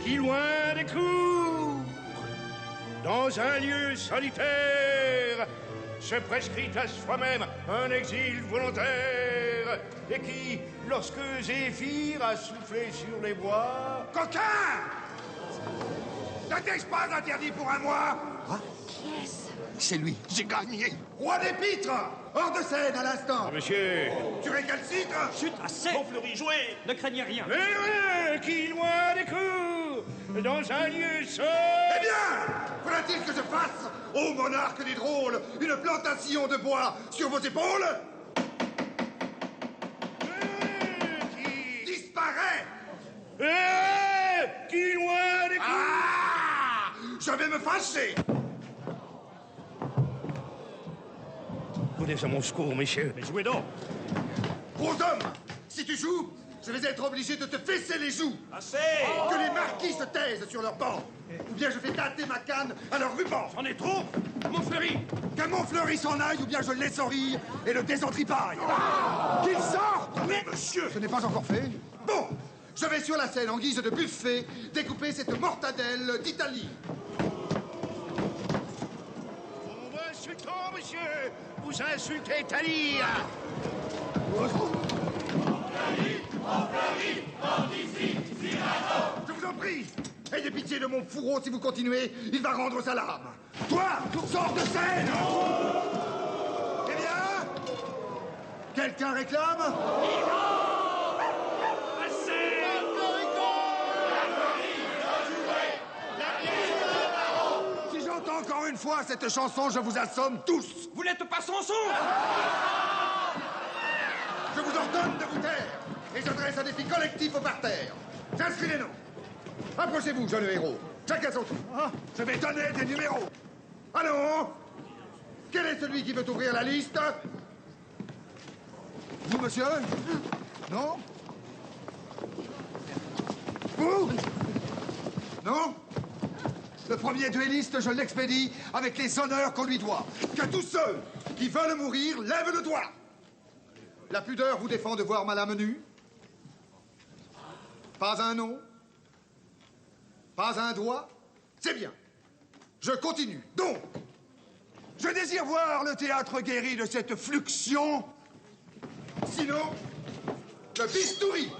qui loin des cours, dans un lieu solitaire, se prescrit à soi-même un exil volontaire, et qui, lorsque Zéphyr a soufflé sur les bois... Coquin! N'était-ce pas interdit pour un mois? Qui est-ce? C'est lui, j'ai gagné. Roi des pitres, hors de scène à l'instant. Ah, monsieur... Tu récalcitres? Chut, assez! Montfleury, jouez! Ne craignez rien. Mais qui loin des cours, dans un lieu seul... Eh bien, faudra-t-il que je fasse, ô monarque des drôles, une plantation de bois sur vos épaules? Qui... Disparaît! Qui loin des cours... Ah! Je vais me fâcher! Venez à mon secours, messieurs. Mais jouez donc! Gros homme, si tu joues, je vais être obligé de te fesser les joues. Assez! Que les marquis se taisent sur leur banc. Ou bien je fais tâter ma canne à leur ruban. J'en ai trop! Montfleury! Que Montfleury s'en aille ou bien je le laisse en rire et le désentripaille. Qu'il sorte! Mais monsieur! Ce n'est pas encore fait. Bon, je vais sur la scène en guise de buffet découper cette mortadelle d'Italie. Vous m'insultez, monsieur. Vous insultez Thalie. Je vous en prie, ayez pitié de mon fourreau si vous continuez, il va rendre sa larme. Toi, sors de scène! Eh bien? Quelqu'un réclame? Si j'entends encore une fois cette chanson, je vous assomme tous. Vous n'êtes pas Samson! Je vous ordonne de vous taire et je dresse un défi collectif au parterre. J'inscris les noms. Approchez-vous, jeune héros. Chacun son tour. Je vais donner des numéros. Allons. Quel est celui qui veut ouvrir la liste? Vous, monsieur? Non? Vous? Non? Le premier duelliste, je l'expédie avec les honneurs qu'on lui doit. Que tous ceux qui veulent mourir lèvent le doigt. La pudeur vous défend de voir ma lame nue? Pas un nom? Pas un doigt? C'est bien. Je continue. Donc, je désire voir le théâtre guéri de cette fluxion. Sinon, le bistouri.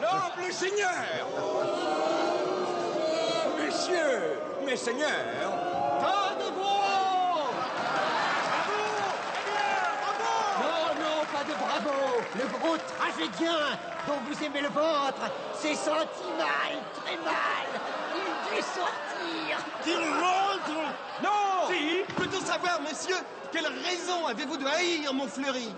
Noble seigneur! Messieurs, mes seigneurs, tas de bravo! Non, non, pas de bravo. Le gros tragédien dont vous aimez le ventre s'est senti mal, très mal. Il dut sortir. Qu'il rentre! Non! Si! Peut-on savoir, messieurs, quelle raison avez-vous de haïr Montfleury?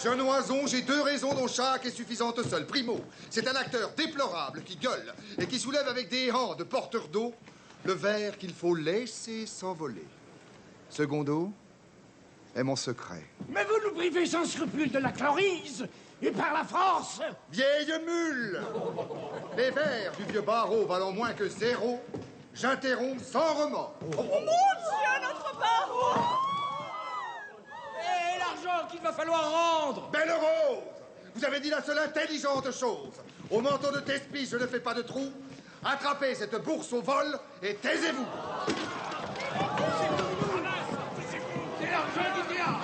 Jeune oison, j'ai deux raisons dont chaque est suffisante seule. Primo, c'est un acteur déplorable qui gueule et qui soulève avec des hancs de porteur d'eau le verre qu'il faut laisser s'envoler. Secondo, est mon secret. Mais vous nous privez sans scrupule de la chlorise et par la France. Vieille mule! Les vers du vieux barreau valant moins que zéro, j'interromps sans remords. Et l'argent qu'il va falloir rendre! Belle Rose, vous avez dit la seule intelligente chose. Au manteau de Thespis, je ne fais pas de trou. Attrapez cette bourse au vol et taisez-vous. C'est l'argent du diable.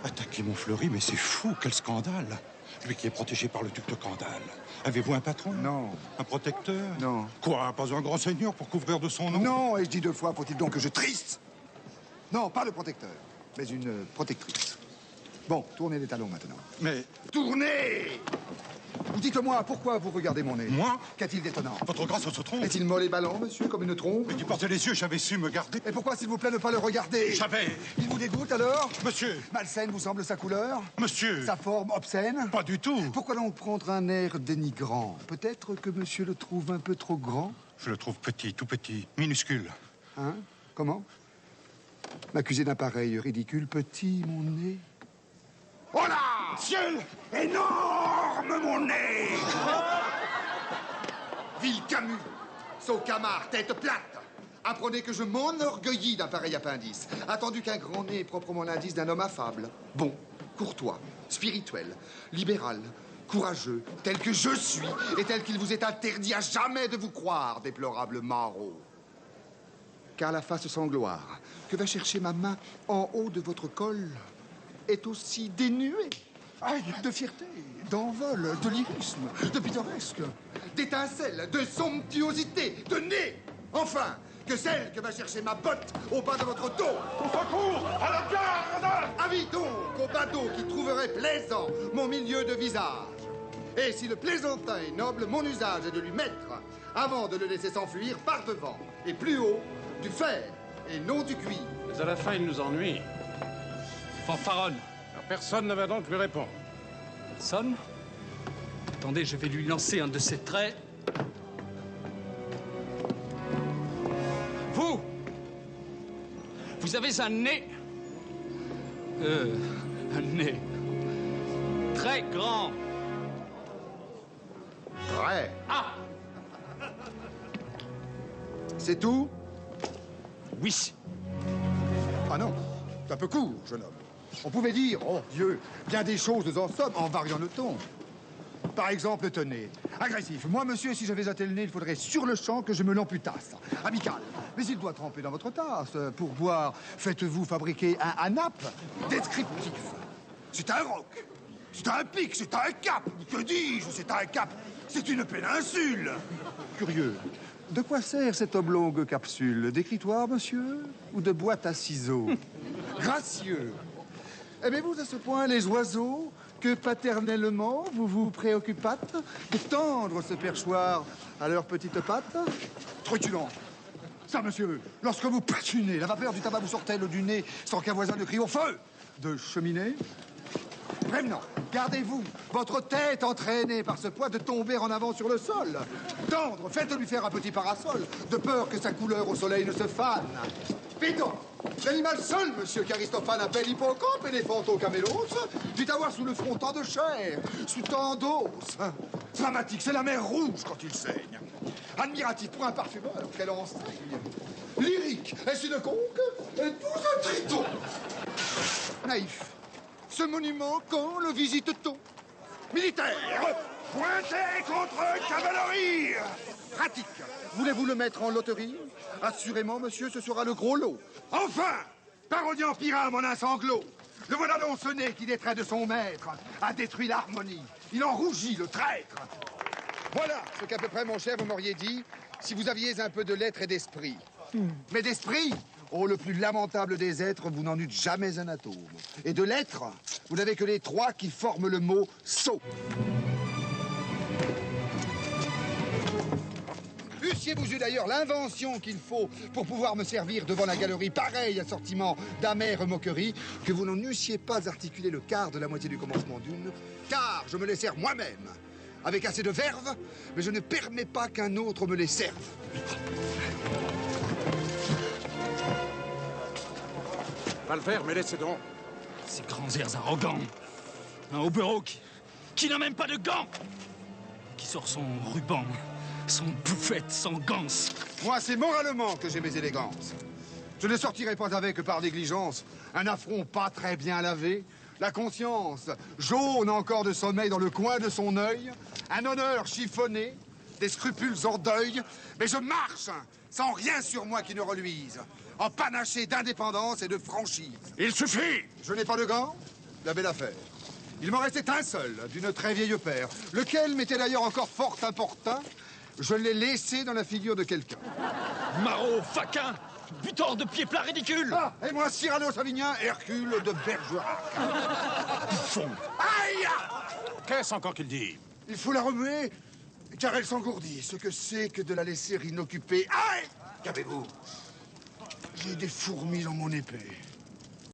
Attaquer Montfleury, mais c'est fou, quel scandale! Lui qui est protégé par le duc de Candale. Avez-vous un patron? Non. Un protecteur? Non. Quoi, pas un grand seigneur pour couvrir de son nom? Non, et je dis deux fois, faut-il donc que je triste? Non, pas le protecteur, mais une protectrice. Bon, tournez les talons maintenant. Mais... Tournez! Ou dites-moi, pourquoi vous regardez mon nez? Moi? Qu'a-t-il d'étonnant? Votre grâce se trompe. Est-il molle et ballant, monsieur, comme une trompe? Mais tu portais les yeux, j'avais su me garder. Et pourquoi, s'il vous plaît, ne pas le regarder? J'avais. Il vous dégoûte, alors? Monsieur. Malsaine vous semble sa couleur? Monsieur. Sa forme obscène? Pas du tout. Pourquoi donc prendre un air dénigrant? Peut-être que monsieur le trouve un peu trop grand? Je le trouve petit, tout petit, minuscule. Hein? Comment? M'accuser d'un pareil ridicule, petit, mon nez? Oh là! Ciel! Énorme, mon nez! Ville Camus, Saucamard, tête plate. Apprenez que je m'enorgueillis d'un pareil appendice, attendu qu'un grand nez est proprement l'indice d'un homme affable, bon, courtois, spirituel, libéral, courageux, tel que je suis, et tel qu'il vous est interdit à jamais de vous croire, déplorable maraud. Car la face sans gloire que va chercher ma main en haut de votre col est aussi dénuée de fierté, d'envol, de lyrisme, de pittoresque, d'étincelles, de somptuosité, de nez, enfin, que celle que va chercher ma botte au bas de votre dos. Au secours! À la garde! Avis donc au badaud qui trouverait plaisant mon milieu de visage. Et si le plaisantin est noble, mon usage est de lui mettre, avant de le laisser s'enfuir, par devant, et plus haut, du fer, et non du cuir. Mais à la fin, il nous ennuie. Fanfaronne. Alors, personne ne va donc lui répondre. Personne? Attendez, je vais lui lancer un de ses traits. Vous avez un nez. Un nez. Très grand. Vrai. Ah! C'est tout? Oui. Ah non, c'est un peu court, jeune homme. On pouvait dire, oh Dieu, bien des choses en somme, en variant le ton. Par exemple, tenez, agressif. Moi, monsieur, si j'avais atté le nez, il faudrait sur le champ que je me l'amputasse. Amical. Mais il doit tremper dans votre tasse. Pour boire, faites-vous fabriquer un ANAP descriptif. C'est un roc. C'est un pic, c'est un cap. Que dis-je? C'est un cap. C'est une péninsule. Curieux. De quoi sert cette oblongue capsule? D'écritoire, monsieur? Ou de boîte à ciseaux? Gracieux. Aimez-vous à ce point les oiseaux que paternellement vous vous préoccupâtes de tendre ce perchoir à leurs petites pattes? Truculent. Ça, monsieur, lorsque vous patinez, la vapeur du tabac vous sort-elle du nez sans qu'un voisin ne crie au feu de cheminée? Prévenant, gardez-vous votre tête entraînée par ce poids de tomber en avant sur le sol. Tendre, faites-lui faire un petit parasol, de peur que sa couleur au soleil ne se fane. Pétant, l'animal seul, monsieur qu'Aristophane appelle hippocampe, éléphanto camélos, dut avoir sous le front tant de chair, sous tant d'os. Dramatique, c'est la mer rouge quand il saigne. Admiratif pour un parfumeur, quel enseigne. Lyrique, est-ce une conque? Êtes-vous un triton? Naïf. Ce monument, quand le visite-t-on? Militaire, Pointez contre cavalerie! pratique. Voulez-vous le mettre en loterie? Assurément, monsieur, ce sera le gros lot. Enfin! Parodiant Pyrame en un sanglot! Le voilà donc ce nez qui, des traits de son maître, a détruit l'harmonie. Il en rougit, le traître. Voilà ce qu'à peu près, mon cher, vous m'auriez dit si vous aviez un peu de lettres et d'esprit. Mais d'esprit, oh, le plus lamentable des êtres, vous n'en eûtes jamais un atome. Et de lettres, vous n'avez que les trois qui forment le mot « sot ». Eussiez-vous eu d'ailleurs l'invention qu'il faut pour pouvoir me servir devant la galerie pareil assortiment d'amères moqueries, que vous n'en eussiez pas articulé le quart de la moitié du commencement d'une, car je me les sers moi-même, avec assez de verve, mais je ne permets pas qu'un autre me les serve. Va le faire, mais laissez donc. Ces grands airs arrogants. Un hobereau qui n'a même pas de gants. Qui sort son ruban, son bouffette, son ganse. Moi, c'est moralement que j'ai mes élégances. Je ne sortirai pas avec par négligence un affront pas très bien lavé, la conscience jaune encore de sommeil dans le coin de son œil, un honneur chiffonné, des scrupules en deuil, mais je marche sans rien sur moi qui ne reluise, en panaché d'indépendance et de franchise. Il suffit! Je n'ai pas de gants? La belle affaire. Il m'en restait un seul, d'une très vieille paire, lequel m'était d'ailleurs encore fort importun. Je l'ai laissé dans la figure de quelqu'un. Maraud, faquin, butor de pieds plats ridicule. Ah, et moi, Cyrano Savinien, Hercule de Bergerac. Bouffon. Aïe! Qu'est-ce encore qu'il dit? Il faut la remuer, car elle s'engourdit. Ce que c'est que de la laisser inoccupée. Aïe! Qu'avez-vous? J'ai des fourmis dans mon épée.